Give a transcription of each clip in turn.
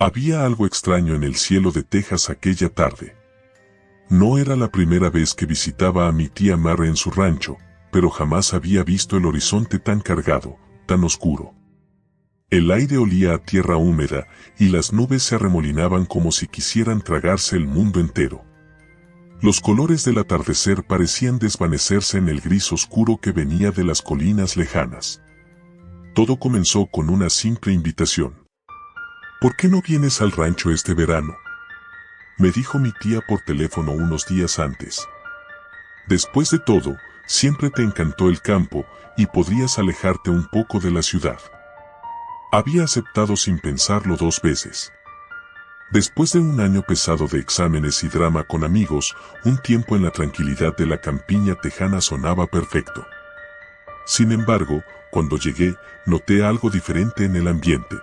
Había algo extraño en el cielo de Texas aquella tarde. No era la primera vez que visitaba a mi tía Mary en su rancho, pero jamás había visto el horizonte tan cargado, tan oscuro. El aire olía a tierra húmeda y las nubes se arremolinaban como si quisieran tragarse el mundo entero. Los colores del atardecer parecían desvanecerse en el gris oscuro que venía de las colinas lejanas. Todo comenzó con una simple invitación. ¿Por qué no vienes al rancho este verano?, me dijo mi tía por teléfono unos días antes. Después de todo, siempre te encantó el campo y podrías alejarte un poco de la ciudad. Había aceptado sin pensarlo 2 veces. Después de un año pesado de exámenes y drama con amigos, un tiempo en la tranquilidad de la campiña tejana sonaba perfecto. Sin embargo, cuando llegué, noté algo diferente en el ambiente.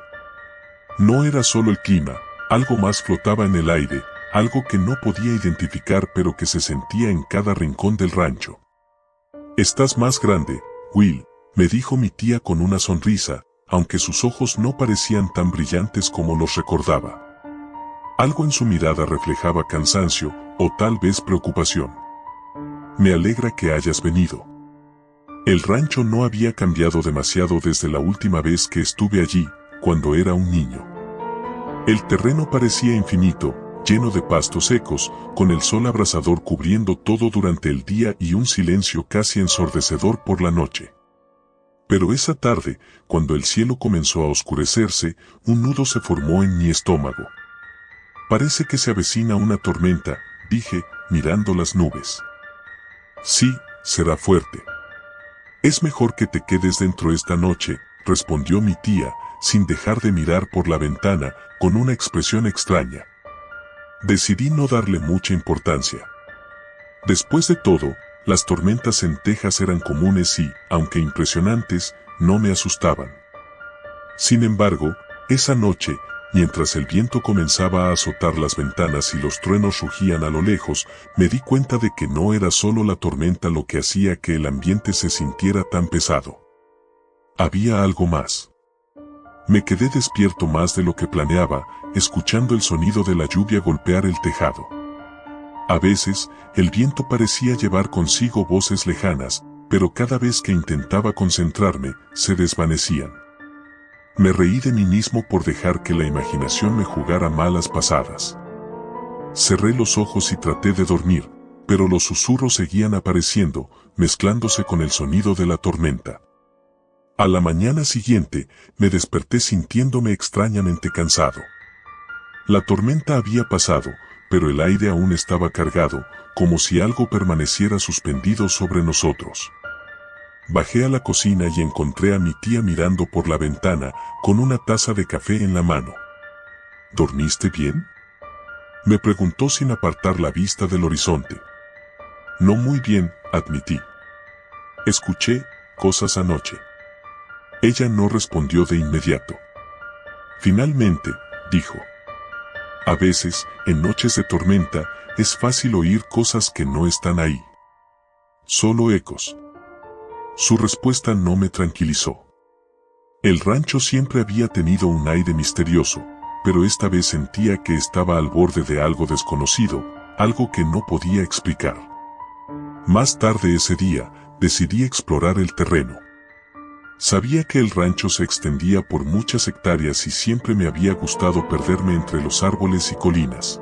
No era solo el clima, algo más flotaba en el aire, algo que no podía identificar pero que se sentía en cada rincón del rancho. Estás más grande, Will, me dijo mi tía con una sonrisa, aunque sus ojos no parecían tan brillantes como los recordaba. Algo en su mirada reflejaba cansancio, o tal vez preocupación. Me alegra que hayas venido. El rancho no había cambiado demasiado desde la última vez que estuve allí, cuando era un niño. El terreno parecía infinito, lleno de pastos secos, con el sol abrasador cubriendo todo durante el día y un silencio casi ensordecedor por la noche. Pero esa tarde, cuando el cielo comenzó a oscurecerse, un nudo se formó en mi estómago. Parece que se avecina una tormenta, dije, mirando las nubes. Sí, será fuerte. Es mejor que te quedes dentro esta noche, respondió mi tía, sin dejar de mirar por la ventana, con una expresión extraña. Decidí no darle mucha importancia. Después de todo, las tormentas en Texas eran comunes y, aunque impresionantes, no me asustaban. Sin embargo, esa noche, mientras el viento comenzaba a azotar las ventanas y los truenos rugían a lo lejos, me di cuenta de que no era solo la tormenta lo que hacía que el ambiente se sintiera tan pesado. Había algo más. Me quedé despierto más de lo que planeaba, escuchando el sonido de la lluvia golpear el tejado. A veces, el viento parecía llevar consigo voces lejanas, pero cada vez que intentaba concentrarme, se desvanecían. Me reí de mí mismo por dejar que la imaginación me jugara malas pasadas. Cerré los ojos y traté de dormir, pero los susurros seguían apareciendo, mezclándose con el sonido de la tormenta. A la mañana siguiente, me desperté sintiéndome extrañamente cansado. La tormenta había pasado, pero el aire aún estaba cargado, como si algo permaneciera suspendido sobre nosotros. Bajé a la cocina y encontré a mi tía mirando por la ventana, con una taza de café en la mano. ¿Dormiste bien?, me preguntó sin apartar la vista del horizonte. No muy bien, admití. Escuché cosas anoche. Ella no respondió de inmediato. Finalmente, dijo. A veces, en noches de tormenta, es fácil oír cosas que no están ahí. Solo ecos. Su respuesta no me tranquilizó. El rancho siempre había tenido un aire misterioso, pero esta vez sentía que estaba al borde de algo desconocido, algo que no podía explicar. Más tarde ese día, decidí explorar el terreno. Sabía que el rancho se extendía por muchas hectáreas y siempre me había gustado perderme entre los árboles y colinas.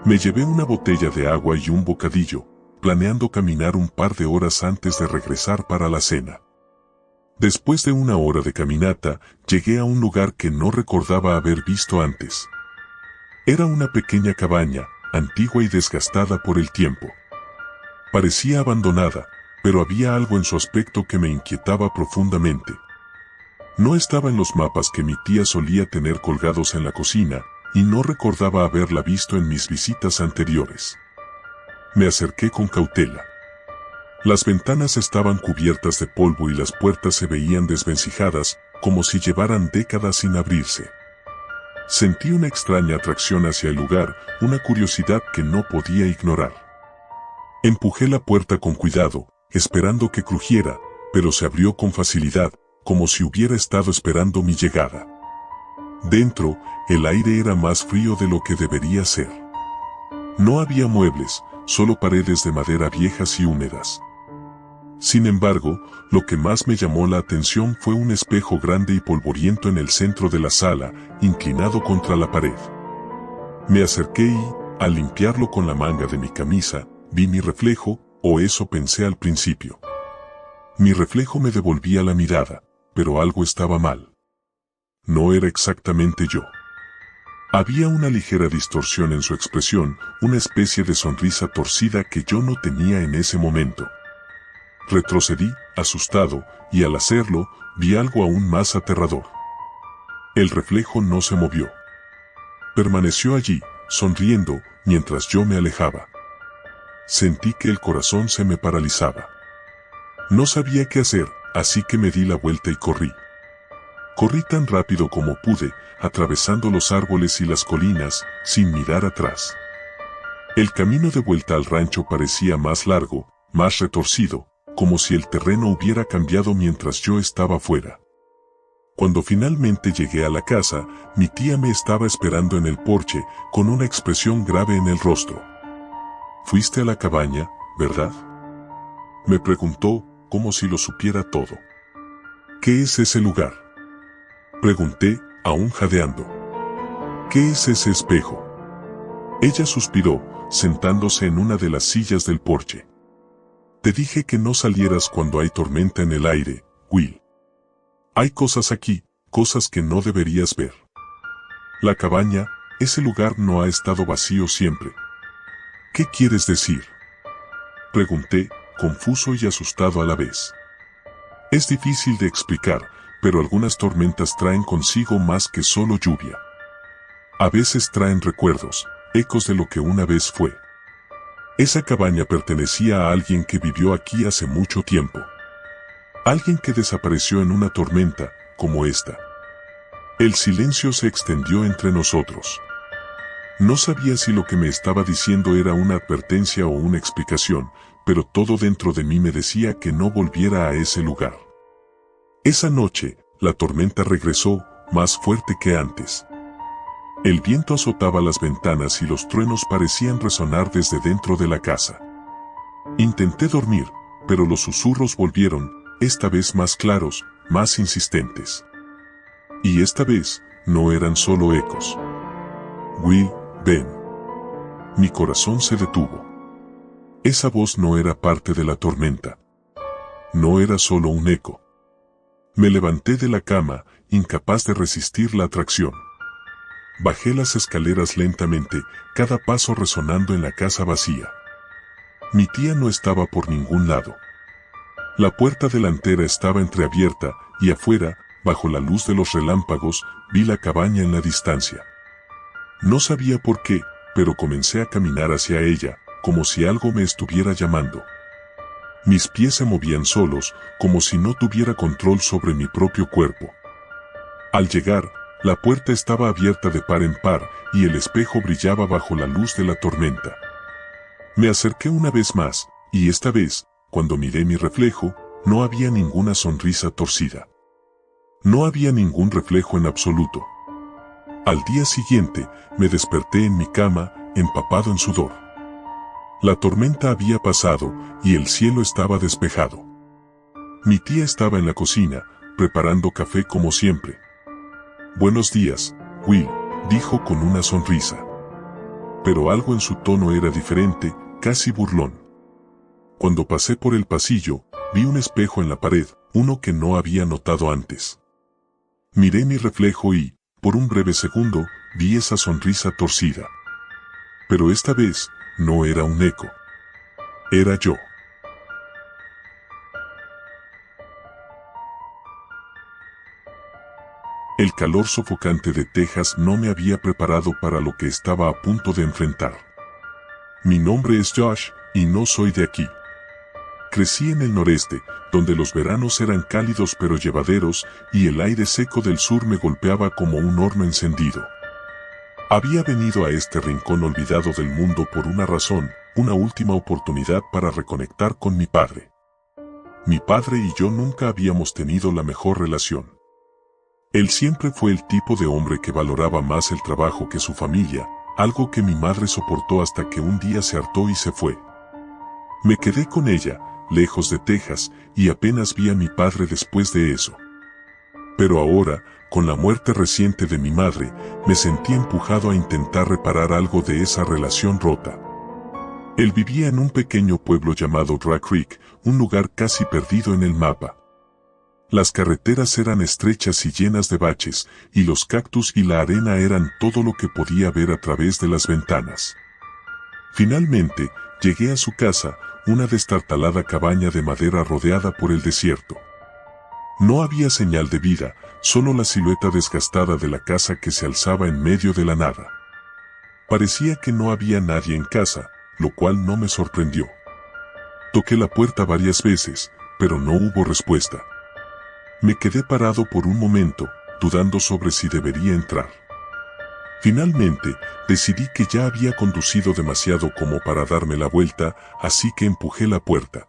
Me llevé una botella de agua y un bocadillo, planeando caminar un par de horas antes de regresar para la cena. Después de una hora de caminata, llegué a un lugar que no recordaba haber visto antes. Era una pequeña cabaña, antigua y desgastada por el tiempo. Parecía abandonada, pero había algo en su aspecto que me inquietaba profundamente. No estaba en los mapas que mi tía solía tener colgados en la cocina, y no recordaba haberla visto en mis visitas anteriores. Me acerqué con cautela. Las ventanas estaban cubiertas de polvo y las puertas se veían desvencijadas, como si llevaran décadas sin abrirse. Sentí una extraña atracción hacia el lugar, una curiosidad que no podía ignorar. Empujé la puerta con cuidado, esperando que crujiera, pero se abrió con facilidad, como si hubiera estado esperando mi llegada. Dentro, el aire era más frío de lo que debería ser. No había muebles, solo paredes de madera viejas y húmedas. Sin embargo, lo que más me llamó la atención fue un espejo grande y polvoriento en el centro de la sala, inclinado contra la pared. Me acerqué y, al limpiarlo con la manga de mi camisa, vi mi reflejo, o eso pensé al principio. Mi reflejo me devolvía la mirada, pero algo estaba mal. No era exactamente yo. Había una ligera distorsión en su expresión, una especie de sonrisa torcida que yo no tenía en ese momento. Retrocedí, asustado, y al hacerlo, vi algo aún más aterrador. El reflejo no se movió. Permaneció allí, sonriendo, mientras yo me alejaba. Sentí que el corazón se me paralizaba. No sabía qué hacer, así que me di la vuelta y corrí. Corrí tan rápido como pude, atravesando los árboles y las colinas, sin mirar atrás. El camino de vuelta al rancho parecía más largo, más retorcido, como si el terreno hubiera cambiado mientras yo estaba fuera. Cuando finalmente llegué a la casa, mi tía me estaba esperando en el porche, con una expresión grave en el rostro. «Fuiste a la cabaña, ¿verdad?», me preguntó, como si lo supiera todo. «¿Qué es ese lugar?», pregunté, aún jadeando. «¿Qué es ese espejo?». Ella suspiró, sentándose en una de las sillas del porche. «Te dije que no salieras cuando hay tormenta en el aire, Will. Hay cosas aquí, cosas que no deberías ver. La cabaña, ese lugar no ha estado vacío siempre». «¿Qué quieres decir?», pregunté, confuso y asustado a la vez. Es difícil de explicar, pero algunas tormentas traen consigo más que solo lluvia. A veces traen recuerdos, ecos de lo que una vez fue. Esa cabaña pertenecía a alguien que vivió aquí hace mucho tiempo. Alguien que desapareció en una tormenta, como esta. El silencio se extendió entre nosotros. No sabía si lo que me estaba diciendo era una advertencia o una explicación, pero todo dentro de mí me decía que no volviera a ese lugar. Esa noche, la tormenta regresó, más fuerte que antes. El viento azotaba las ventanas y los truenos parecían resonar desde dentro de la casa. Intenté dormir, pero los susurros volvieron, esta vez más claros, más insistentes. Y esta vez, no eran solo ecos. «Will, ven». Mi corazón se detuvo. Esa voz no era parte de la tormenta. No era solo un eco. Me levanté de la cama, incapaz de resistir la atracción. Bajé las escaleras lentamente, cada paso resonando en la casa vacía. Mi tía no estaba por ningún lado. La puerta delantera estaba entreabierta, y afuera, bajo la luz de los relámpagos, vi la cabaña en la distancia. No sabía por qué, pero comencé a caminar hacia ella, como si algo me estuviera llamando. Mis pies se movían solos, como si no tuviera control sobre mi propio cuerpo. Al llegar, la puerta estaba abierta de par en par, y el espejo brillaba bajo la luz de la tormenta. Me acerqué una vez más, y esta vez, cuando miré mi reflejo, no había ninguna sonrisa torcida. No había ningún reflejo en absoluto. Al día siguiente, me desperté en mi cama, empapado en sudor. La tormenta había pasado, y el cielo estaba despejado. Mi tía estaba en la cocina, preparando café como siempre. «Buenos días, Will», dijo con una sonrisa. Pero algo en su tono era diferente, casi burlón. Cuando pasé por el pasillo, vi un espejo en la pared, uno que no había notado antes. Miré mi reflejo y, por un breve segundo, vi esa sonrisa torcida. Pero esta vez, no era un eco. Era yo. El calor sofocante de Texas no me había preparado para lo que estaba a punto de enfrentar. Mi nombre es Josh, y no soy de aquí. Crecí en el noreste, donde los veranos eran cálidos pero llevaderos, y el aire seco del sur me golpeaba como un horno encendido. Había venido a este rincón olvidado del mundo por una razón, una última oportunidad para reconectar con mi padre. Mi padre y yo nunca habíamos tenido la mejor relación. Él siempre fue el tipo de hombre que valoraba más el trabajo que su familia, algo que mi madre soportó hasta que un día se hartó y se fue. Me quedé con ella, lejos de Texas, y apenas vi a mi padre después de eso. Pero ahora, con la muerte reciente de mi madre, me sentí empujado a intentar reparar algo de esa relación rota. Él vivía en un pequeño pueblo llamado Dry Creek, un lugar casi perdido en el mapa. Las carreteras eran estrechas y llenas de baches, y los cactus y la arena eran todo lo que podía ver a través de las ventanas. Finalmente, llegué a su casa, una destartalada cabaña de madera rodeada por el desierto. No había señal de vida, solo la silueta desgastada de la casa que se alzaba en medio de la nada. Parecía que no había nadie en casa, lo cual no me sorprendió. Toqué la puerta varias veces, pero no hubo respuesta. Me quedé parado por un momento, dudando sobre si debería entrar. Finalmente, decidí que ya había conducido demasiado como para darme la vuelta, así que empujé la puerta.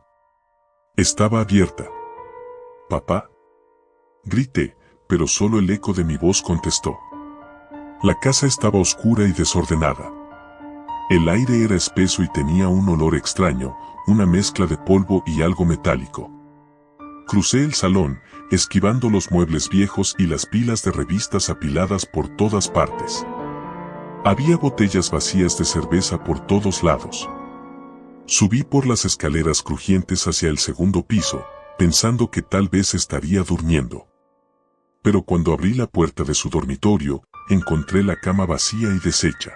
Estaba abierta. «¿Papá?», grité, pero solo el eco de mi voz contestó. La casa estaba oscura y desordenada. El aire era espeso y tenía un olor extraño, una mezcla de polvo y algo metálico. Crucé el salón, esquivando los muebles viejos y las pilas de revistas apiladas por todas partes. Había botellas vacías de cerveza por todos lados. Subí por las escaleras crujientes hacia el segundo piso, pensando que tal vez estaría durmiendo. Pero cuando abrí la puerta de su dormitorio, encontré la cama vacía y deshecha.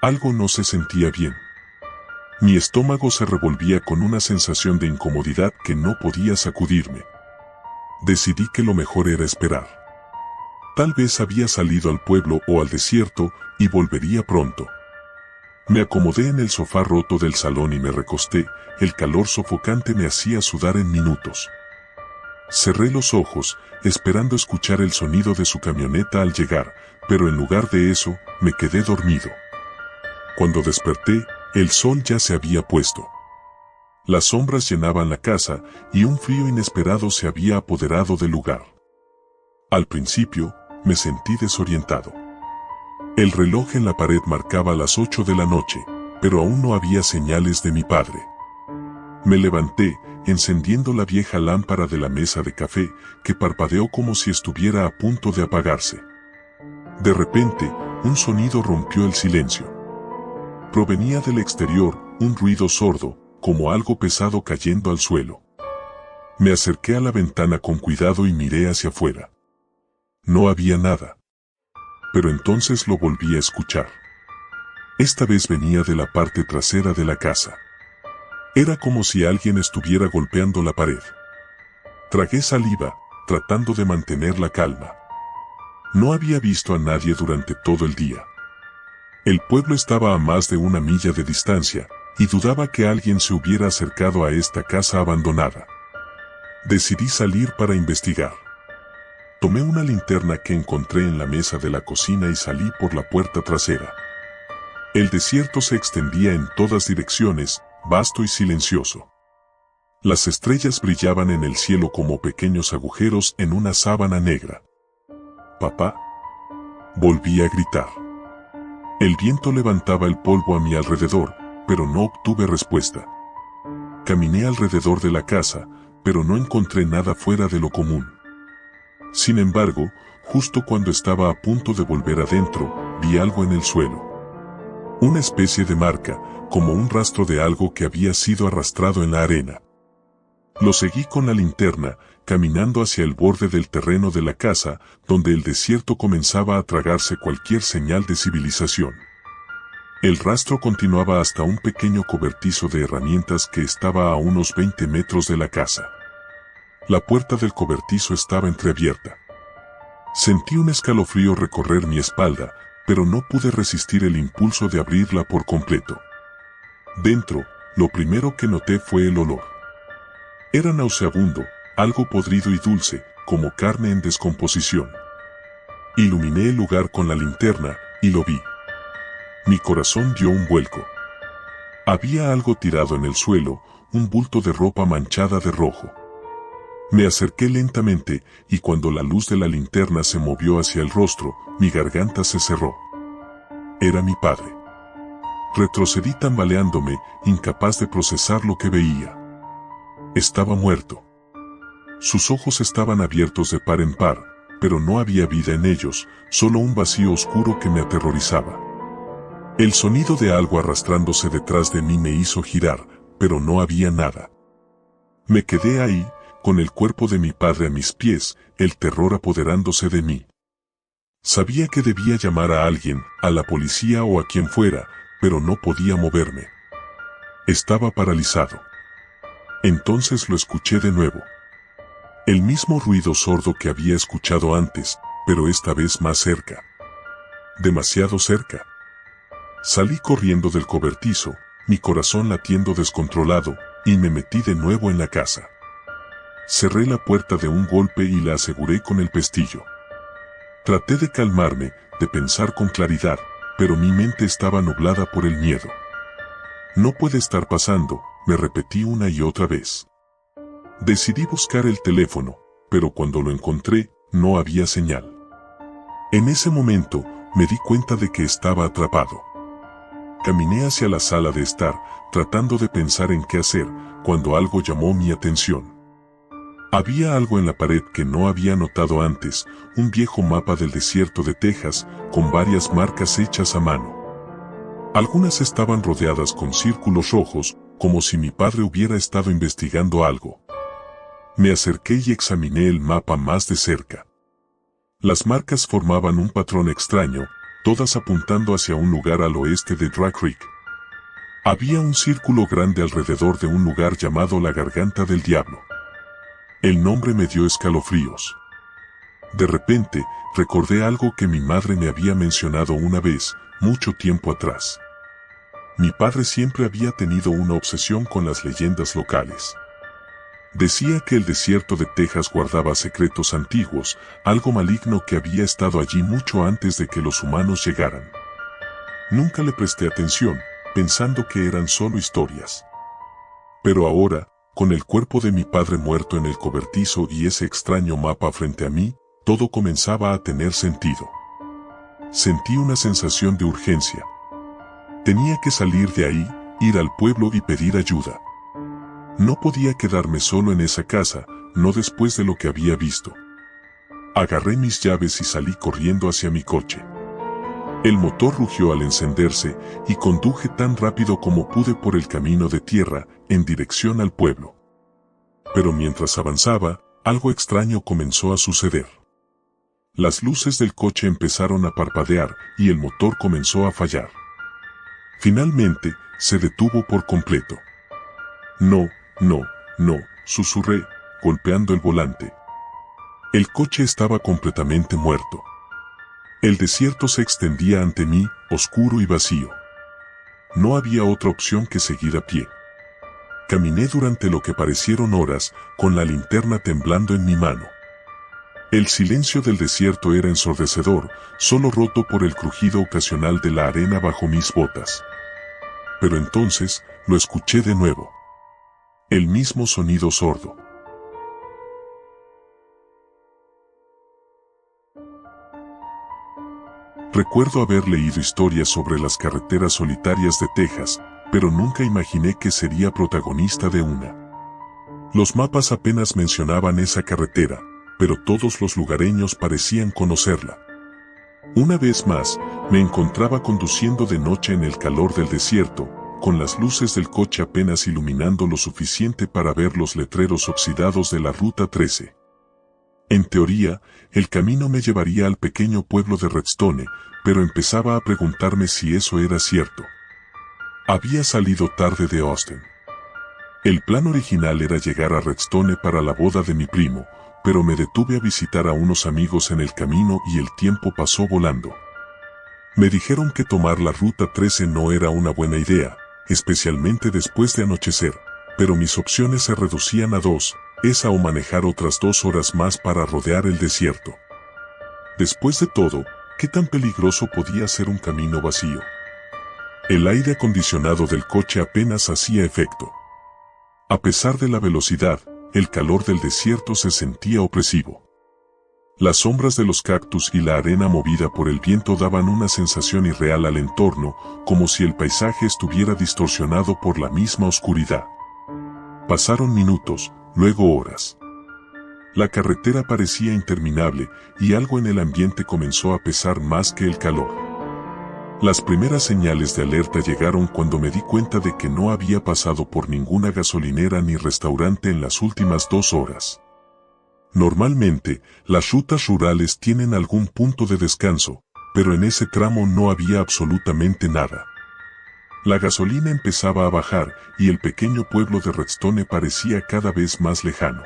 Algo no se sentía bien. Mi estómago se revolvía con una sensación de incomodidad que no podía sacudirme. Decidí que lo mejor era esperar. Tal vez había salido al pueblo o al desierto y volvería pronto. Me acomodé en el sofá roto del salón y me recosté, el calor sofocante me hacía sudar en minutos. Cerré los ojos, esperando escuchar el sonido de su camioneta al llegar, pero en lugar de eso, me quedé dormido. Cuando desperté, el sol ya se había puesto. Las sombras llenaban la casa y un frío inesperado se había apoderado del lugar. Al principio, me sentí desorientado. El reloj en la pared marcaba las 8 de la noche, pero aún no había señales de mi padre. Me levanté, encendiendo la vieja lámpara de la mesa de café, que parpadeó como si estuviera a punto de apagarse. De repente, un sonido rompió el silencio. Provenía del exterior, un ruido sordo, como algo pesado cayendo al suelo. Me acerqué a la ventana con cuidado y miré hacia afuera. No había nada. Pero entonces lo volví a escuchar. Esta vez venía de la parte trasera de la casa. Era como si alguien estuviera golpeando la pared. Tragué saliva, tratando de mantener la calma. No había visto a nadie durante todo el día. El pueblo estaba a más de 1 milla de distancia, y dudaba que alguien se hubiera acercado a esta casa abandonada. Decidí salir para investigar. Tomé una linterna que encontré en la mesa de la cocina y salí por la puerta trasera. El desierto se extendía en todas direcciones, vasto y silencioso. Las estrellas brillaban en el cielo como pequeños agujeros en una sábana negra. «Papá», volví a gritar. El viento levantaba el polvo a mi alrededor, pero no obtuve respuesta. Caminé alrededor de la casa, pero no encontré nada fuera de lo común. Sin embargo, justo cuando estaba a punto de volver adentro, vi algo en el suelo. Una especie de marca, como un rastro de algo que había sido arrastrado en la arena. Lo seguí con la linterna, caminando hacia el borde del terreno de la casa, donde el desierto comenzaba a tragarse cualquier señal de civilización. El rastro continuaba hasta un pequeño cobertizo de herramientas que estaba a unos 20 metros de la casa. La puerta del cobertizo estaba entreabierta. Sentí un escalofrío recorrer mi espalda, pero no pude resistir el impulso de abrirla por completo. Dentro, lo primero que noté fue el olor. Era nauseabundo, algo podrido y dulce, como carne en descomposición. Iluminé el lugar con la linterna, y lo vi. Mi corazón dio un vuelco. Había algo tirado en el suelo, un bulto de ropa manchada de rojo. Me acerqué lentamente, y cuando la luz de la linterna se movió hacia el rostro, mi garganta se cerró. Era mi padre. Retrocedí tambaleándome, incapaz de procesar lo que veía. Estaba muerto. Sus ojos estaban abiertos de par en par, pero no había vida en ellos, solo un vacío oscuro que me aterrorizaba. El sonido de algo arrastrándose detrás de mí me hizo girar, pero no había nada. Me quedé ahí, con el cuerpo de mi padre a mis pies, el terror apoderándose de mí. Sabía que debía llamar a alguien, a la policía o a quien fuera, pero no podía moverme. Estaba paralizado. Entonces lo escuché de nuevo. El mismo ruido sordo que había escuchado antes, pero esta vez más cerca. Demasiado cerca. Salí corriendo del cobertizo, mi corazón latiendo descontrolado, y me metí de nuevo en la casa. Cerré la puerta de un golpe y la aseguré con el pestillo. Traté de calmarme, de pensar con claridad, pero mi mente estaba nublada por el miedo. No puede estar pasando, me repetí una y otra vez. Decidí buscar el teléfono, pero cuando lo encontré, no había señal. En ese momento, me di cuenta de que estaba atrapado. Caminé hacia la sala de estar, tratando de pensar en qué hacer, cuando algo llamó mi atención. Había algo en la pared que no había notado antes, un viejo mapa del desierto de Texas, con varias marcas hechas a mano. Algunas estaban rodeadas con círculos rojos, como si mi padre hubiera estado investigando algo. Me acerqué y examiné el mapa más de cerca. Las marcas formaban un patrón extraño, todas apuntando hacia un lugar al oeste de Dry Creek. Había un círculo grande alrededor de un lugar llamado la Garganta del Diablo. El nombre me dio escalofríos. De repente, recordé algo que mi madre me había mencionado una vez, mucho tiempo atrás. Mi padre siempre había tenido una obsesión con las leyendas locales. Decía que el desierto de Texas guardaba secretos antiguos, algo maligno que había estado allí mucho antes de que los humanos llegaran. Nunca le presté atención, pensando que eran solo historias. Pero ahora, con el cuerpo de mi padre muerto en el cobertizo y ese extraño mapa frente a mí, todo comenzaba a tener sentido. Sentí una sensación de urgencia. Tenía que salir de ahí, ir al pueblo y pedir ayuda. No podía quedarme solo en esa casa, no después de lo que había visto. Agarré mis llaves y salí corriendo hacia mi coche. El motor rugió al encenderse y conduje tan rápido como pude por el camino de tierra, en dirección al pueblo. Pero mientras avanzaba, algo extraño comenzó a suceder. Las luces del coche empezaron a parpadear y el motor comenzó a fallar. Finalmente, se detuvo por completo. No, susurré, golpeando el volante. El coche estaba completamente muerto. El desierto se extendía ante mí, oscuro y vacío. No había otra opción que seguir a pie. Caminé durante lo que parecieron horas, con la linterna temblando en mi mano. El silencio del desierto era ensordecedor, solo roto por el crujido ocasional de la arena bajo mis botas. Pero entonces, lo escuché de nuevo. El mismo sonido sordo. Recuerdo haber leído historias sobre las carreteras solitarias de Texas, pero nunca imaginé que sería protagonista de una. Los mapas apenas mencionaban esa carretera, pero todos los lugareños parecían conocerla. Una vez más, me encontraba conduciendo de noche en el calor del desierto, con las luces del coche apenas iluminando lo suficiente para ver los letreros oxidados de la Ruta 13. En teoría, el camino me llevaría al pequeño pueblo de Redstone, pero empezaba a preguntarme si eso era cierto. Había salido tarde de Austin. El plan original era llegar a Redstone para la boda de mi primo, pero me detuve a visitar a unos amigos en el camino y el tiempo pasó volando. Me dijeron que tomar la Ruta 13 no era una buena idea, especialmente después de anochecer, pero mis opciones se reducían a dos, esa o manejar otras 2 horas más para rodear el desierto. Después de todo, ¿qué tan peligroso podía ser un camino vacío? El aire acondicionado del coche apenas hacía efecto. A pesar de la velocidad, el calor del desierto se sentía opresivo. Las sombras de los cactus y la arena movida por el viento daban una sensación irreal al entorno, como si el paisaje estuviera distorsionado por la misma oscuridad. Pasaron minutos, luego horas. La carretera parecía interminable y algo en el ambiente comenzó a pesar más que el calor. Las primeras señales de alerta llegaron cuando me di cuenta de que no había pasado por ninguna gasolinera ni restaurante en las últimas 2 horas. Normalmente, las rutas rurales tienen algún punto de descanso, pero en ese tramo no había absolutamente nada. La gasolina empezaba a bajar y el pequeño pueblo de Redstone parecía cada vez más lejano.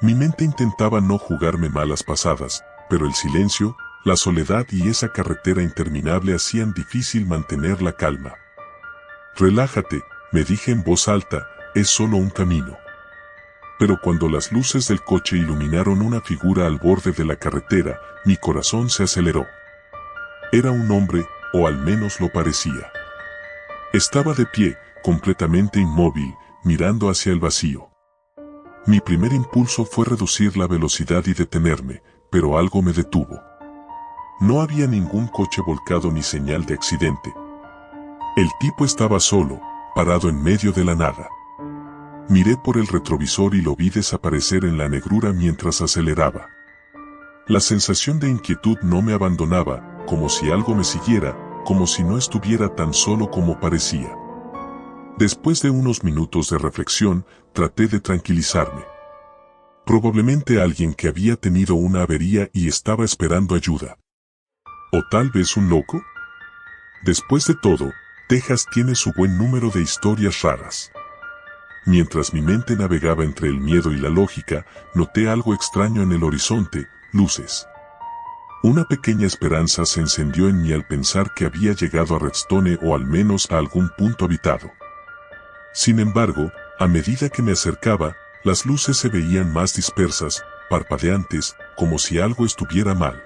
Mi mente intentaba no jugarme malas pasadas, pero el silencio, la soledad y esa carretera interminable hacían difícil mantener la calma. Relájate, me dije en voz alta, es solo un camino. Pero cuando las luces del coche iluminaron una figura al borde de la carretera, mi corazón se aceleró. Era un hombre, o al menos lo parecía. Estaba de pie, completamente inmóvil, mirando hacia el vacío. Mi primer impulso fue reducir la velocidad y detenerme, pero algo me detuvo. No había ningún coche volcado ni señal de accidente. El tipo estaba solo, parado en medio de la nada. Miré por el retrovisor y lo vi desaparecer en la negrura mientras aceleraba. La sensación de inquietud no me abandonaba, como si algo me siguiera, como si no estuviera tan solo como parecía. Después de unos minutos de reflexión, traté de tranquilizarme. Probablemente alguien que había tenido una avería y estaba esperando ayuda. ¿O tal vez un loco? Después de todo, Texas tiene su buen número de historias raras. Mientras mi mente navegaba entre el miedo y la lógica, noté algo extraño en el horizonte, luces. Una pequeña esperanza se encendió en mí al pensar que había llegado a Redstone o al menos a algún punto habitado. Sin embargo, a medida que me acercaba, las luces se veían más dispersas, parpadeantes, como si algo estuviera mal.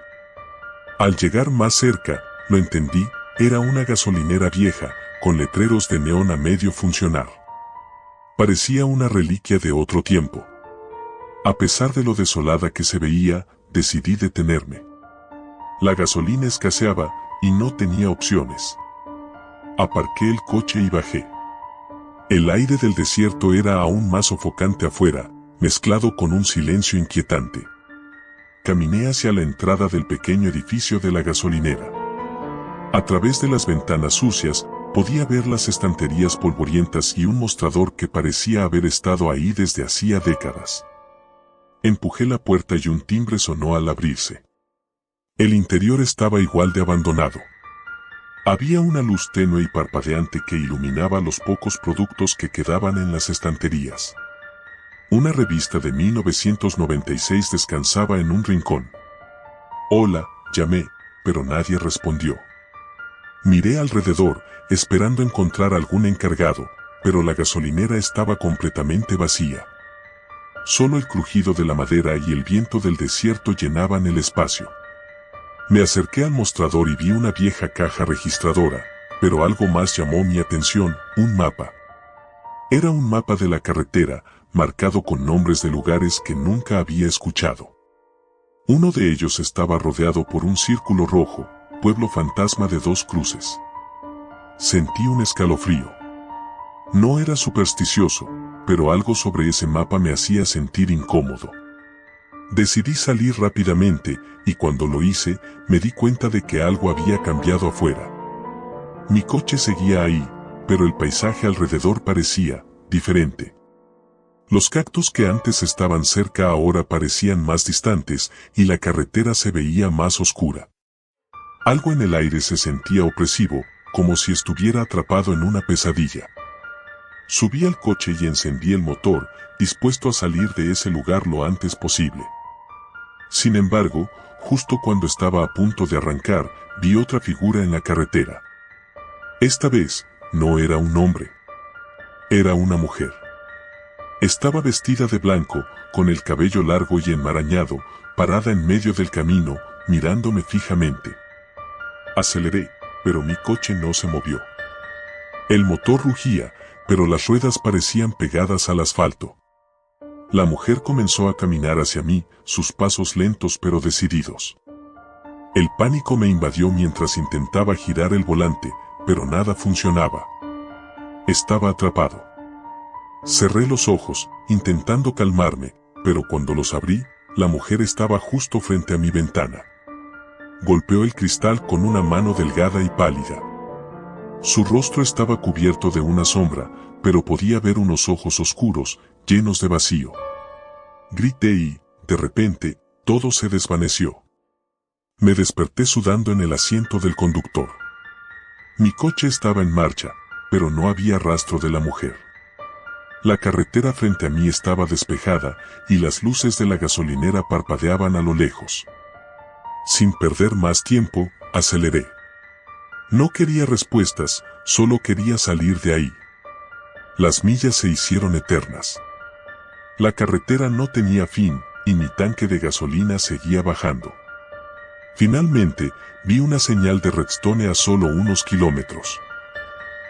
Al llegar más cerca, lo entendí, era una gasolinera vieja, con letreros de neón a medio funcionar. Parecía una reliquia de otro tiempo. A pesar de lo desolada que se veía, decidí detenerme. La gasolina escaseaba, y no tenía opciones. Aparqué el coche y bajé. El aire del desierto era aún más sofocante afuera, mezclado con un silencio inquietante. Caminé hacia la entrada del pequeño edificio de la gasolinera. A través de las ventanas sucias, podía ver las estanterías polvorientas y un mostrador que parecía haber estado ahí desde hacía décadas. Empujé la puerta y un timbre sonó al abrirse. El interior estaba igual de abandonado. Había una luz tenue y parpadeante que iluminaba los pocos productos que quedaban en las estanterías. Una revista de 1996 descansaba en un rincón. Hola, llamé, pero nadie respondió. Miré alrededor, esperando encontrar algún encargado, pero la gasolinera estaba completamente vacía. Solo el crujido de la madera y el viento del desierto llenaban el espacio. Me acerqué al mostrador y vi una vieja caja registradora, pero algo más llamó mi atención, un mapa. Era un mapa de la carretera, marcado con nombres de lugares que nunca había escuchado. Uno de ellos estaba rodeado por un círculo rojo, pueblo fantasma de 2 cruces. Sentí un escalofrío. No era supersticioso, pero algo sobre ese mapa me hacía sentir incómodo. Decidí salir rápidamente, y cuando lo hice, me di cuenta de que algo había cambiado afuera. Mi coche seguía ahí, pero el paisaje alrededor parecía diferente. Los cactus que antes estaban cerca ahora parecían más distantes, y la carretera se veía más oscura. Algo en el aire se sentía opresivo, como si estuviera atrapado en una pesadilla. Subí al coche y encendí el motor, dispuesto a salir de ese lugar lo antes posible. Sin embargo, justo cuando estaba a punto de arrancar, vi otra figura en la carretera. Esta vez, no era un hombre. Era una mujer. Estaba vestida de blanco, con el cabello largo y enmarañado, parada en medio del camino, mirándome fijamente. Aceleré, pero mi coche no se movió. El motor rugía, pero las ruedas parecían pegadas al asfalto. La mujer comenzó a caminar hacia mí, sus pasos lentos pero decididos. El pánico me invadió mientras intentaba girar el volante, pero nada funcionaba. Estaba atrapado. Cerré los ojos, intentando calmarme, pero cuando los abrí, la mujer estaba justo frente a mi ventana. Golpeó el cristal con una mano delgada y pálida. Su rostro estaba cubierto de una sombra, pero podía ver unos ojos oscuros, llenos de vacío. Grité y, de repente, todo se desvaneció. Me desperté sudando en el asiento del conductor. Mi coche estaba en marcha, pero no había rastro de la mujer. La carretera frente a mí estaba despejada y las luces de la gasolinera parpadeaban a lo lejos. Sin perder más tiempo, aceleré. No quería respuestas, solo quería salir de ahí. Las millas se hicieron eternas. La carretera no tenía fin y mi tanque de gasolina seguía bajando. Finalmente, vi una señal de Redstone a solo unos kilómetros.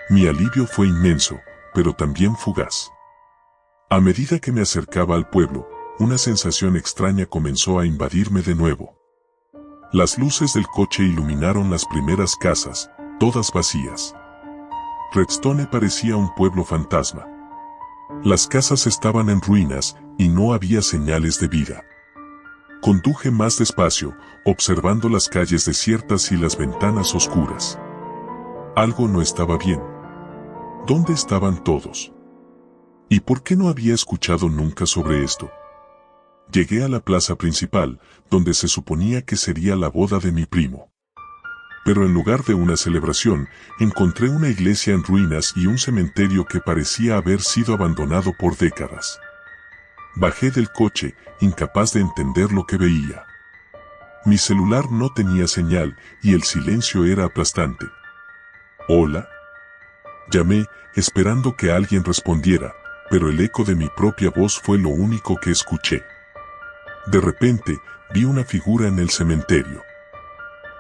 Mi alivio fue inmenso, pero también fugaz. A medida que me acercaba al pueblo, una sensación extraña comenzó a invadirme de nuevo. Las luces del coche iluminaron las primeras casas, todas vacías. Redstone parecía un pueblo fantasma. Las casas estaban en ruinas y no había señales de vida. Conduje más despacio, observando las calles desiertas y las ventanas oscuras. Algo no estaba bien. ¿Dónde estaban todos? ¿Y por qué no había escuchado nunca sobre esto? Llegué a la plaza principal, donde se suponía que sería la boda de mi primo. Pero en lugar de una celebración, encontré una iglesia en ruinas y un cementerio que parecía haber sido abandonado por décadas. Bajé del coche, incapaz de entender lo que veía. Mi celular no tenía señal y el silencio era aplastante. ¿Hola? Llamé, esperando que alguien respondiera, pero el eco de mi propia voz fue lo único que escuché. De repente, vi una figura en el cementerio.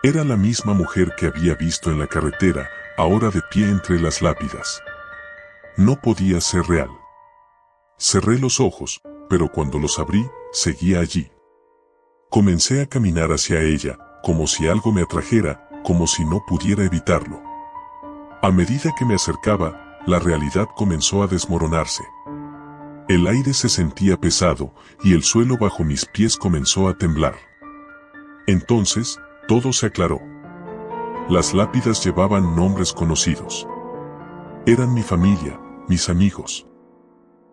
Era la misma mujer que había visto en la carretera, ahora de pie entre las lápidas. No podía ser real. Cerré los ojos, pero cuando los abrí, seguía allí. Comencé a caminar hacia ella, como si algo me atrajera, como si no pudiera evitarlo. A medida que me acercaba, la realidad comenzó a desmoronarse. El aire se sentía pesado y el suelo bajo mis pies comenzó a temblar. Entonces, todo se aclaró. Las lápidas llevaban nombres conocidos. Eran mi familia, mis amigos.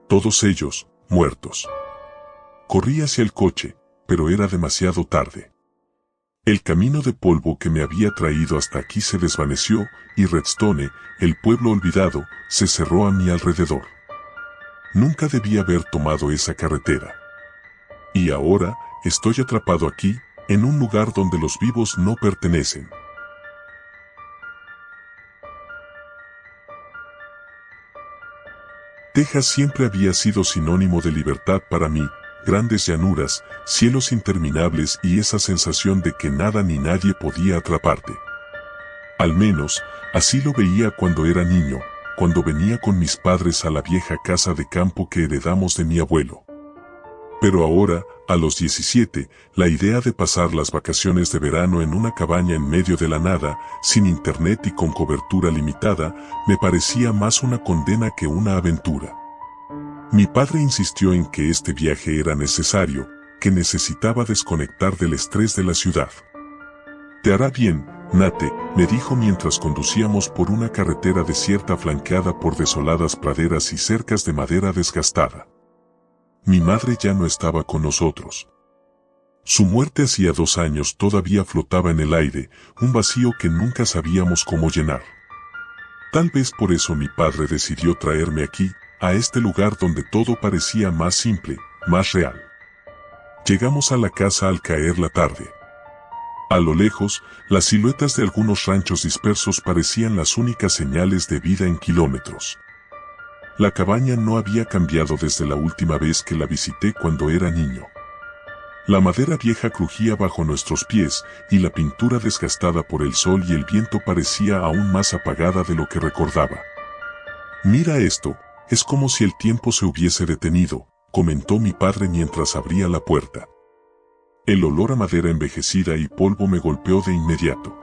Todos ellos, muertos. Corrí hacia el coche, pero era demasiado tarde. El camino de polvo que me había traído hasta aquí se desvaneció y Redstone, el pueblo olvidado, se cerró a mi alrededor. Nunca debí haber tomado esa carretera. Y ahora, estoy atrapado aquí, en un lugar donde los vivos no pertenecen. Texas siempre había sido sinónimo de libertad para mí, grandes llanuras, cielos interminables y esa sensación de que nada ni nadie podía atraparte. Al menos, así lo veía cuando era niño, cuando venía con mis padres a la vieja casa de campo que heredamos de mi abuelo. Pero ahora, a los 17, la idea de pasar las vacaciones de verano en una cabaña en medio de la nada, sin internet y con cobertura limitada, me parecía más una condena que una aventura. Mi padre insistió en que este viaje era necesario, que necesitaba desconectar del estrés de la ciudad. «Te hará bien, Nate», me dijo mientras conducíamos por una carretera desierta flanqueada por desoladas praderas y cercas de madera desgastada. Mi madre ya no estaba con nosotros. Su muerte hacía 2 años todavía flotaba en el aire, un vacío que nunca sabíamos cómo llenar. Tal vez por eso mi padre decidió traerme aquí, a este lugar donde todo parecía más simple, más real. Llegamos a la casa al caer la tarde. A lo lejos, las siluetas de algunos ranchos dispersos parecían las únicas señales de vida en kilómetros. La cabaña no había cambiado desde la última vez que la visité cuando era niño. La madera vieja crujía bajo nuestros pies y la pintura desgastada por el sol y el viento parecía aún más apagada de lo que recordaba. «Mira esto, es como si el tiempo se hubiese detenido», comentó mi padre mientras abría la puerta. El olor a madera envejecida y polvo me golpeó de inmediato.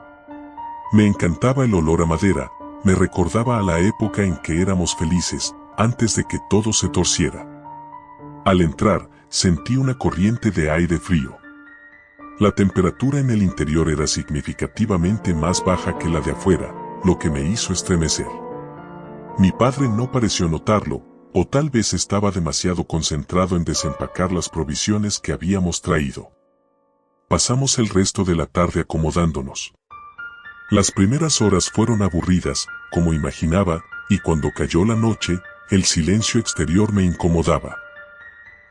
Me encantaba el olor a madera, me recordaba a la época en que éramos felices, antes de que todo se torciera. Al entrar, sentí una corriente de aire frío. La temperatura en el interior era significativamente más baja que la de afuera, lo que me hizo estremecer. Mi padre no pareció notarlo, o tal vez estaba demasiado concentrado en desempacar las provisiones que habíamos traído. Pasamos el resto de la tarde acomodándonos. Las primeras horas fueron aburridas, como imaginaba, y cuando cayó la noche, el silencio exterior me incomodaba.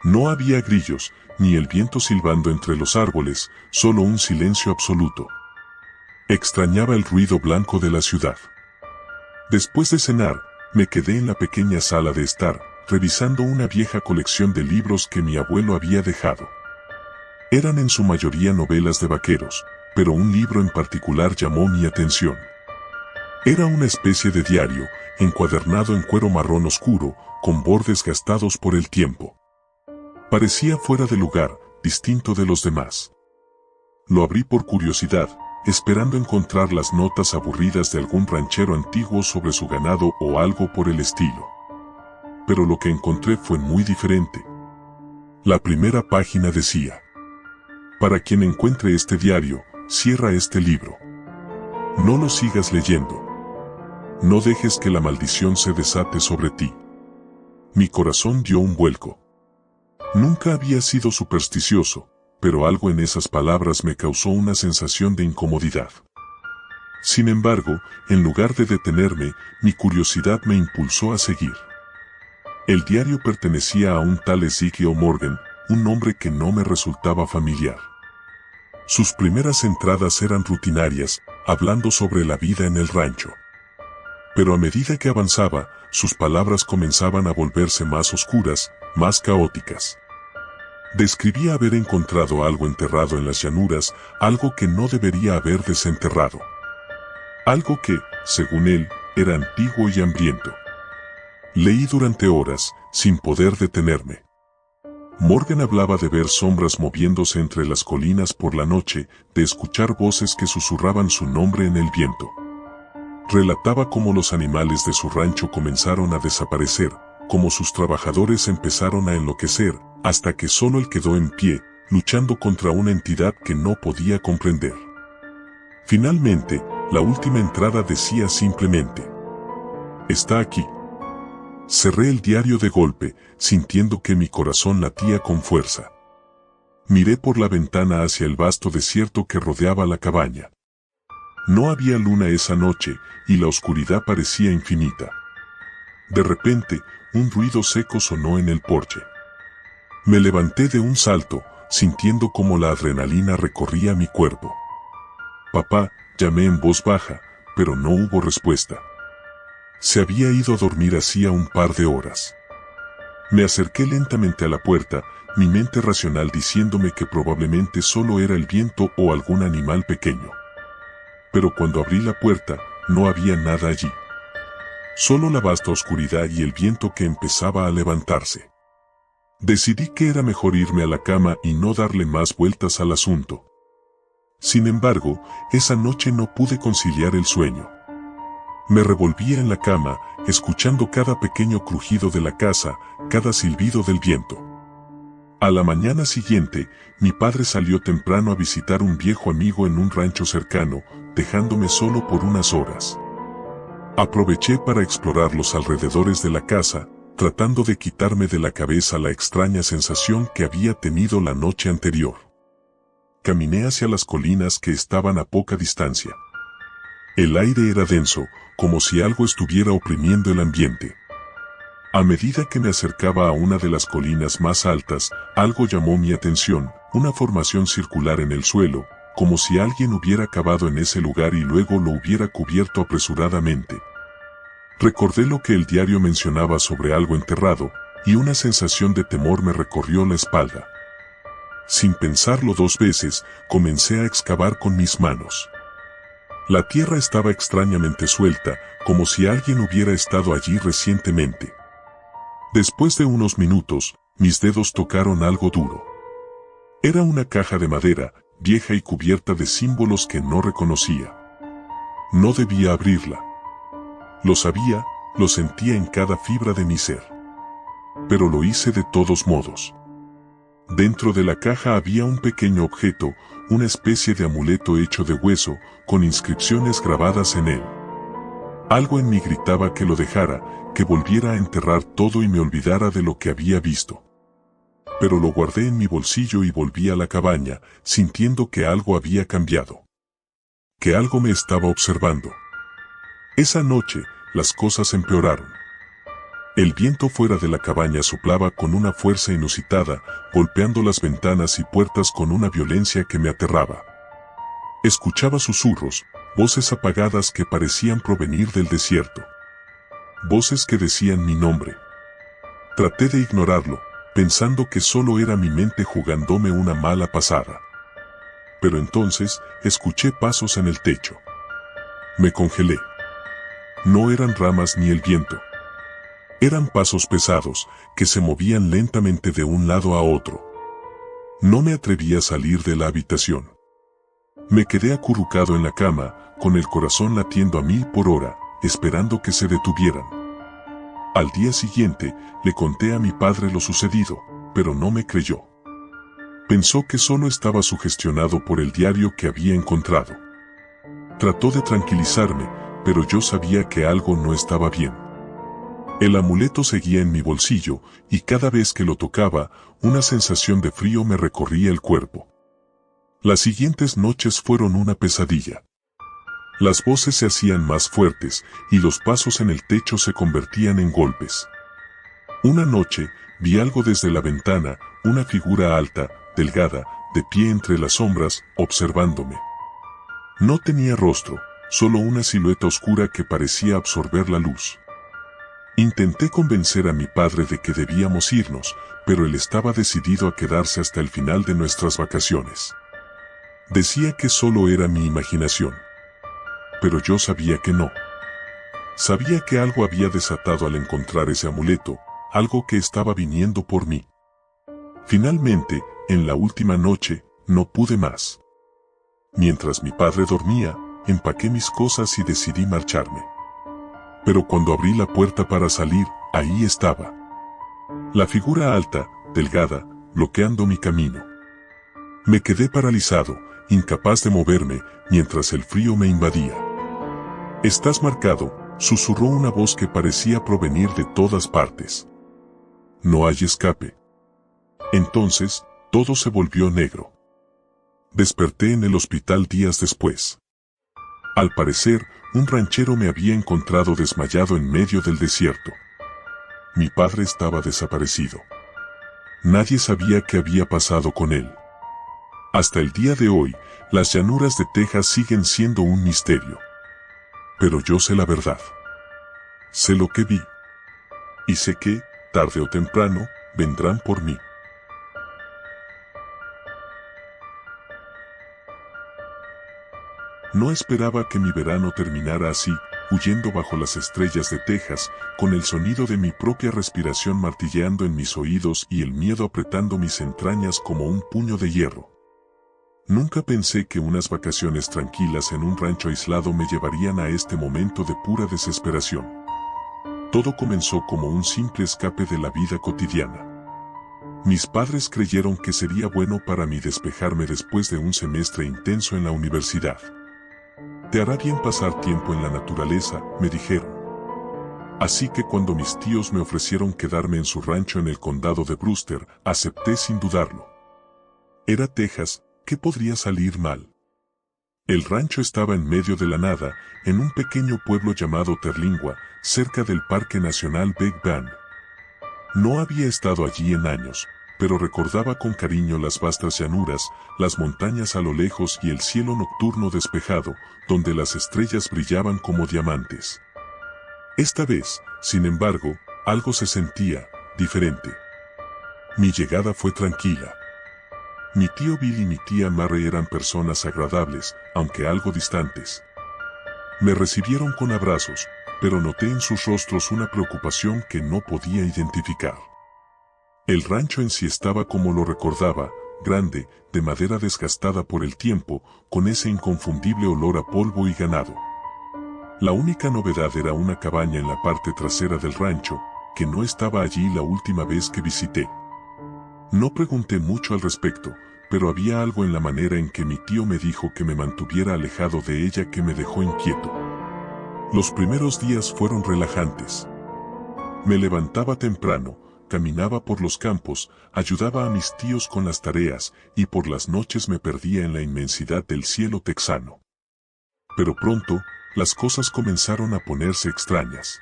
No había grillos, ni el viento silbando entre los árboles, solo un silencio absoluto. Extrañaba el ruido blanco de la ciudad. Después de cenar, me quedé en la pequeña sala de estar, revisando una vieja colección de libros que mi abuelo había dejado. Eran en su mayoría novelas de vaqueros, pero un libro en particular llamó mi atención. Era una especie de diario, encuadernado en cuero marrón oscuro, con bordes gastados por el tiempo. Parecía fuera de lugar, distinto de los demás. Lo abrí por curiosidad, esperando encontrar las notas aburridas de algún ranchero antiguo sobre su ganado o algo por el estilo. Pero lo que encontré fue muy diferente. La primera página decía: para quien encuentre este diario, cierra este libro. No lo sigas leyendo. No dejes que la maldición se desate sobre ti. Mi corazón dio un vuelco. Nunca había sido supersticioso, pero algo en esas palabras me causó una sensación de incomodidad. Sin embargo, en lugar de detenerme, mi curiosidad me impulsó a seguir. El diario pertenecía a un tal Ezekiel Morgan, un nombre que no me resultaba familiar. Sus primeras entradas eran rutinarias, hablando sobre la vida en el rancho. Pero a medida que avanzaba, sus palabras comenzaban a volverse más oscuras, más caóticas. Describía haber encontrado algo enterrado en las llanuras, algo que no debería haber desenterrado. Algo que, según él, era antiguo y hambriento. Leí durante horas, sin poder detenerme. Morgan hablaba de ver sombras moviéndose entre las colinas por la noche, de escuchar voces que susurraban su nombre en el viento. Relataba cómo los animales de su rancho comenzaron a desaparecer, cómo sus trabajadores empezaron a enloquecer, hasta que solo él quedó en pie, luchando contra una entidad que no podía comprender. Finalmente, la última entrada decía simplemente: está aquí. Cerré el diario de golpe, sintiendo que mi corazón latía con fuerza. Miré por la ventana hacia el vasto desierto que rodeaba la cabaña. No había luna esa noche, y la oscuridad parecía infinita. De repente, un ruido seco sonó en el porche. Me levanté de un salto, sintiendo como la adrenalina recorría mi cuerpo. Papá, llamé en voz baja, pero no hubo respuesta. Se había ido a dormir hacía un par de horas. Me acerqué lentamente a la puerta, mi mente racional diciéndome que probablemente solo era el viento o algún animal pequeño. Pero cuando abrí la puerta, no había nada allí. Solo la vasta oscuridad y el viento que empezaba a levantarse. Decidí que era mejor irme a la cama y no darle más vueltas al asunto. Sin embargo, esa noche no pude conciliar el sueño. Me revolvía en la cama, escuchando cada pequeño crujido de la casa, cada silbido del viento. A la mañana siguiente, mi padre salió temprano a visitar un viejo amigo en un rancho cercano, dejándome solo por unas horas. Aproveché para explorar los alrededores de la casa, tratando de quitarme de la cabeza la extraña sensación que había tenido la noche anterior. Caminé hacia las colinas que estaban a poca distancia. El aire era denso, como si algo estuviera oprimiendo el ambiente. A medida que me acercaba a una de las colinas más altas, algo llamó mi atención, una formación circular en el suelo, como si alguien hubiera cavado en ese lugar y luego lo hubiera cubierto apresuradamente. Recordé lo que el diario mencionaba sobre algo enterrado, y una sensación de temor me recorrió la espalda. Sin pensarlo dos veces, comencé a excavar con mis manos. La tierra estaba extrañamente suelta, como si alguien hubiera estado allí recientemente. Después de unos minutos, Mis dedos tocaron algo duro. Era una caja de madera, vieja y cubierta de símbolos que no reconocía. No debía abrirla. Lo sabía, lo sentía en cada fibra de mi ser. Pero lo hice de todos modos. Dentro de la caja había un pequeño objeto, una especie de amuleto hecho de hueso, con inscripciones grabadas en él. Algo en mí gritaba que lo dejara, que volviera a enterrar todo y me olvidara de lo que había visto. Pero lo guardé en mi bolsillo y volví a la cabaña, sintiendo que algo había cambiado. Que algo me estaba observando. Esa noche, las cosas empeoraron. El viento fuera de la cabaña soplaba con una fuerza inusitada, golpeando las ventanas y puertas con una violencia que me aterraba. Escuchaba susurros, voces apagadas que parecían provenir del desierto. Voces que decían mi nombre. Traté de ignorarlo, pensando que solo era mi mente jugándome una mala pasada. Pero entonces, escuché pasos en el techo. Me congelé. No eran ramas ni el viento. Eran pasos pesados, que se movían lentamente de un lado a otro. No me atreví a salir de la habitación. Me quedé acurrucado en la cama, con el corazón latiendo a 1000 por hora, esperando que se detuvieran. Al día siguiente, le conté a mi padre lo sucedido, pero no me creyó. Pensó que solo estaba sugestionado por el diario que había encontrado. Trató de tranquilizarme, pero yo sabía que algo no estaba bien. El amuleto seguía en mi bolsillo, y cada vez que lo tocaba, una sensación de frío me recorría el cuerpo. Las siguientes noches fueron una pesadilla. Las voces se hacían más fuertes, y los pasos en el techo se convertían en golpes. Una noche, vi algo desde la ventana, una figura alta, delgada, de pie entre las sombras, observándome. No tenía rostro, solo una silueta oscura que parecía absorber la luz. Intenté convencer a mi padre de que debíamos irnos, pero él estaba decidido a quedarse hasta el final de nuestras vacaciones. Decía que solo era mi imaginación. Pero yo sabía que no. Sabía que algo había desatado al encontrar ese amuleto, algo que estaba viniendo por mí. Finalmente, en la última noche, no pude más. Mientras mi padre dormía, empaqué mis cosas y decidí marcharme. Pero cuando abrí la puerta para salir, ahí estaba. La figura alta, delgada, bloqueando mi camino. Me quedé paralizado, incapaz de moverme, mientras el frío me invadía. «Estás marcado», susurró una voz que parecía provenir de todas partes. «No hay escape». Entonces, todo se volvió negro. Desperté en el hospital días después. Al parecer, un ranchero me había encontrado desmayado en medio del desierto. Mi padre estaba desaparecido. Nadie sabía qué había pasado con él. Hasta el día de hoy, las llanuras de Texas siguen siendo un misterio. Pero yo sé la verdad. Sé lo que vi. Y sé que, tarde o temprano, vendrán por mí. No esperaba que mi verano terminara así, huyendo bajo las estrellas de Texas, con el sonido de mi propia respiración martilleando en mis oídos y el miedo apretando mis entrañas como un puño de hierro. Nunca pensé que unas vacaciones tranquilas en un rancho aislado me llevarían a este momento de pura desesperación. Todo comenzó como un simple escape de la vida cotidiana. Mis padres creyeron que sería bueno para mí despejarme después de un semestre intenso en la universidad. «Te hará bien pasar tiempo en la naturaleza», me dijeron. Así que cuando mis tíos me ofrecieron quedarme en su rancho en el condado de Brewster, acepté sin dudarlo. Era Texas, ¿qué podría salir mal? El rancho estaba en medio de la nada, en un pequeño pueblo llamado Terlingua, cerca del Parque Nacional Big Bend. No había estado allí en años, pero recordaba con cariño las vastas llanuras, las montañas a lo lejos y el cielo nocturno despejado, donde las estrellas brillaban como diamantes. Esta vez, sin embargo, algo se sentía diferente. Mi llegada fue tranquila. Mi tío Bill y mi tía Mary eran personas agradables, aunque algo distantes. Me recibieron con abrazos, pero noté en sus rostros una preocupación que no podía identificar. El rancho en sí estaba como lo recordaba, grande, de madera desgastada por el tiempo, con ese inconfundible olor a polvo y ganado. La única novedad era una cabaña en la parte trasera del rancho, que no estaba allí la última vez que visité. No pregunté mucho al respecto, pero había algo en la manera en que mi tío me dijo que me mantuviera alejado de ella que me dejó inquieto. Los primeros días fueron relajantes. Me levantaba temprano, caminaba por los campos, ayudaba a mis tíos con las tareas y por las noches me perdía en la inmensidad del cielo texano. Pero pronto, las cosas comenzaron a ponerse extrañas.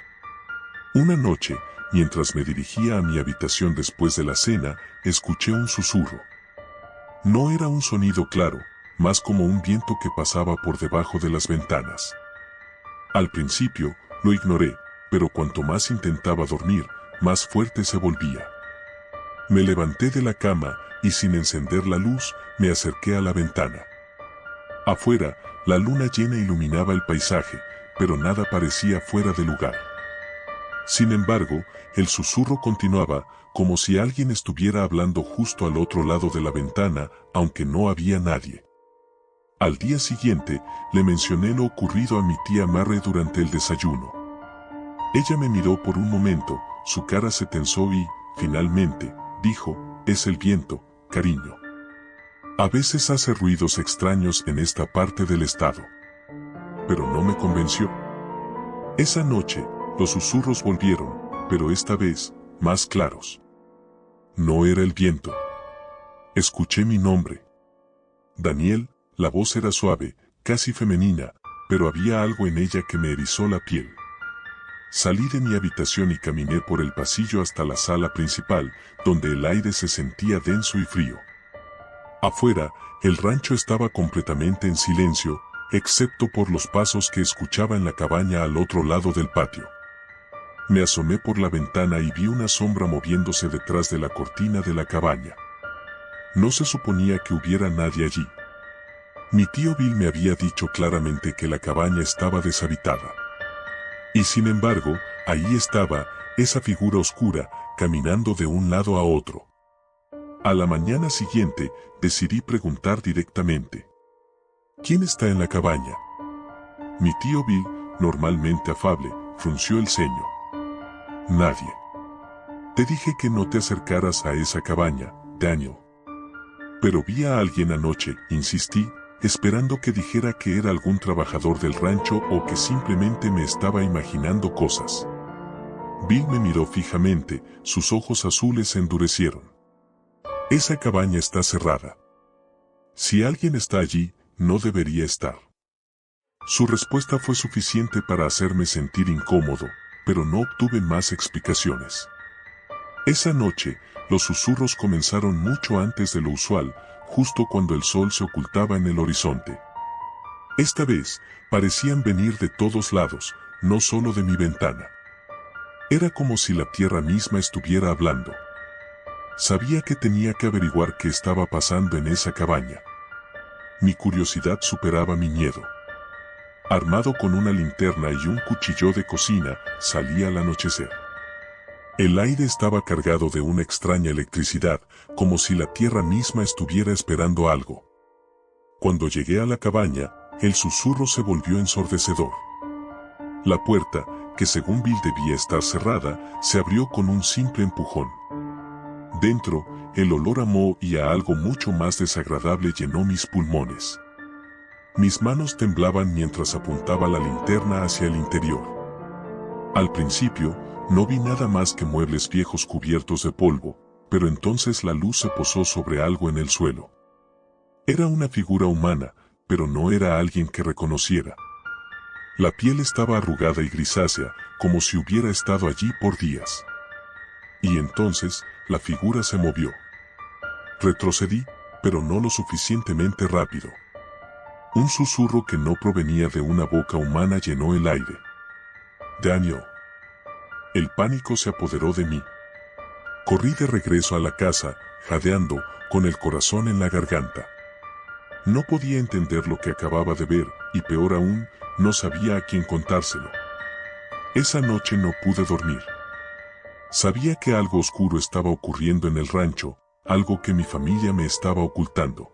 Una noche, mientras me dirigía a mi habitación después de la cena, escuché un susurro. No era un sonido claro, más como un viento que pasaba por debajo de las ventanas. Al principio, lo ignoré, pero cuanto más intentaba dormir, más fuerte se volvía. Me levanté de la cama y sin encender la luz, me acerqué a la ventana. Afuera, la luna llena iluminaba el paisaje, pero nada parecía fuera de lugar. Sin embargo, el susurro continuaba, como si alguien estuviera hablando justo al otro lado de la ventana, aunque no había nadie. Al día siguiente, le mencioné lo ocurrido a mi tía Mary durante el desayuno. Ella me miró por un momento, su cara se tensó y, finalmente, dijo, «Es el viento, cariño. A veces hace ruidos extraños en esta parte del estado». Pero no me convenció. Esa noche, los susurros volvieron, pero esta vez, más claros. No era el viento. Escuché mi nombre. Daniel, la voz era suave, casi femenina, pero había algo en ella que me erizó la piel. Salí de mi habitación y caminé por el pasillo hasta la sala principal, donde el aire se sentía denso y frío. Afuera, el rancho estaba completamente en silencio, excepto por los pasos que escuchaba en la cabaña al otro lado del patio. Me asomé por la ventana y vi una sombra moviéndose detrás de la cortina de la cabaña. No se suponía que hubiera nadie allí. Mi tío Bill me había dicho claramente que la cabaña estaba deshabitada. Y sin embargo, ahí estaba, esa figura oscura, caminando de un lado a otro. A la mañana siguiente, decidí preguntar directamente. ¿Quién está en la cabaña? Mi tío Bill, normalmente afable, frunció el ceño. Nadie. Te dije que no te acercaras a esa cabaña, Daniel. Pero vi a alguien anoche, insistí, esperando que dijera que era algún trabajador del rancho o que simplemente me estaba imaginando cosas. Bill me miró fijamente, sus ojos azules se endurecieron. Esa cabaña está cerrada. Si alguien está allí, no debería estar. Su respuesta fue suficiente para hacerme sentir incómodo, pero no obtuve más explicaciones. Esa noche, los susurros comenzaron mucho antes de lo usual, justo cuando el sol se ocultaba en el horizonte. Esta vez, parecían venir de todos lados, no solo de mi ventana. Era como si la tierra misma estuviera hablando. Sabía que tenía que averiguar qué estaba pasando en esa cabaña. Mi curiosidad superaba mi miedo. Armado con una linterna y un cuchillo de cocina, salí al anochecer. El aire estaba cargado de una extraña electricidad, como si la tierra misma estuviera esperando algo. Cuando llegué a la cabaña, el susurro se volvió ensordecedor. La puerta, que según Bill debía estar cerrada, se abrió con un simple empujón. Dentro, el olor a moho y a algo mucho más desagradable llenó mis pulmones. Mis manos temblaban mientras apuntaba la linterna hacia el interior. Al principio, no vi nada más que muebles viejos cubiertos de polvo, pero entonces la luz se posó sobre algo en el suelo. Era una figura humana, pero no era alguien que reconociera. La piel estaba arrugada y grisácea, como si hubiera estado allí por días. Y entonces, la figura se movió. Retrocedí, pero no lo suficientemente rápido. Un susurro que no provenía de una boca humana llenó el aire. Daniel. El pánico se apoderó de mí. Corrí de regreso a la casa, jadeando, con el corazón en la garganta. No podía entender lo que acababa de ver, y peor aún, no sabía a quién contárselo. Esa noche no pude dormir. Sabía que algo oscuro estaba ocurriendo en el rancho, algo que mi familia me estaba ocultando.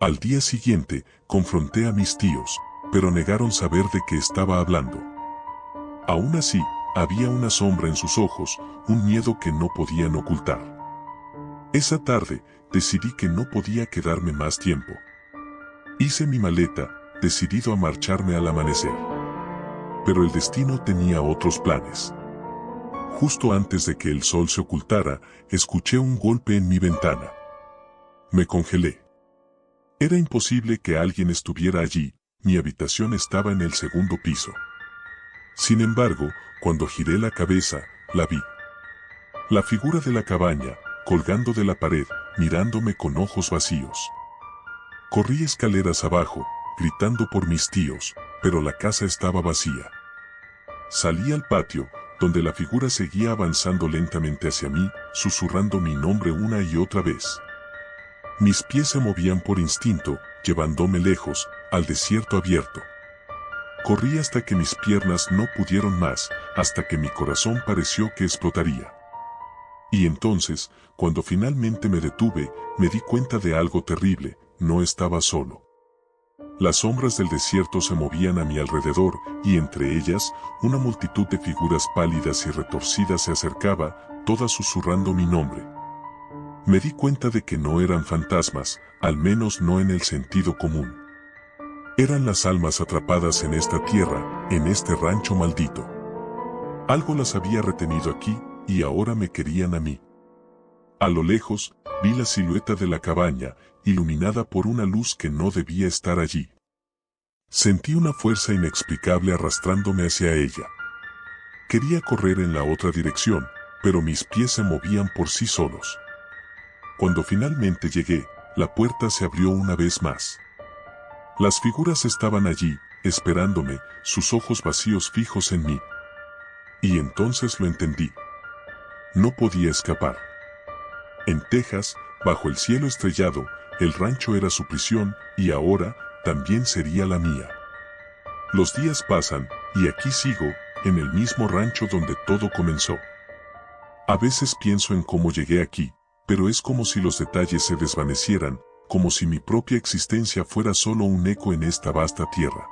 Al día siguiente, confronté a mis tíos, pero negaron saber de qué estaba hablando. Aún así, había una sombra en sus ojos, un miedo que no podían ocultar. Esa tarde, decidí que no podía quedarme más tiempo. Hice mi maleta, decidido a marcharme al amanecer. Pero el destino tenía otros planes. Justo antes de que el sol se ocultara, escuché un golpe en mi ventana. Me congelé. Era imposible que alguien estuviera allí, mi habitación estaba en el segundo piso. Sin embargo, cuando giré la cabeza, la vi. La figura de la cabaña, colgando de la pared, mirándome con ojos vacíos. Corrí escaleras abajo, gritando por mis tíos, pero la casa estaba vacía. Salí al patio, donde la figura seguía avanzando lentamente hacia mí, susurrando mi nombre una y otra vez. Mis pies se movían por instinto, llevándome lejos, al desierto abierto. Corrí hasta que mis piernas no pudieron más, hasta que mi corazón pareció que explotaría. Y entonces, cuando finalmente me detuve, me di cuenta de algo terrible, no estaba solo. Las sombras del desierto se movían a mi alrededor, y entre ellas, una multitud de figuras pálidas y retorcidas se acercaba, todas susurrando mi nombre. Me di cuenta de que no eran fantasmas, al menos no en el sentido común. Eran las almas atrapadas en esta tierra, en este rancho maldito. Algo las había retenido aquí, y ahora me querían a mí. A lo lejos, vi la silueta de la cabaña, iluminada por una luz que no debía estar allí. Sentí una fuerza inexplicable arrastrándome hacia ella. Quería correr en la otra dirección, pero mis pies se movían por sí solos. Cuando finalmente llegué, la puerta se abrió una vez más. Las figuras estaban allí, esperándome, sus ojos vacíos fijos en mí. Y entonces lo entendí. No podía escapar. En Texas, bajo el cielo estrellado, el rancho era su prisión, y ahora, también sería la mía. Los días pasan, y aquí sigo, en el mismo rancho donde todo comenzó. A veces pienso en cómo llegué aquí, pero es como si los detalles se desvanecieran, como si mi propia existencia fuera solo un eco en esta vasta tierra.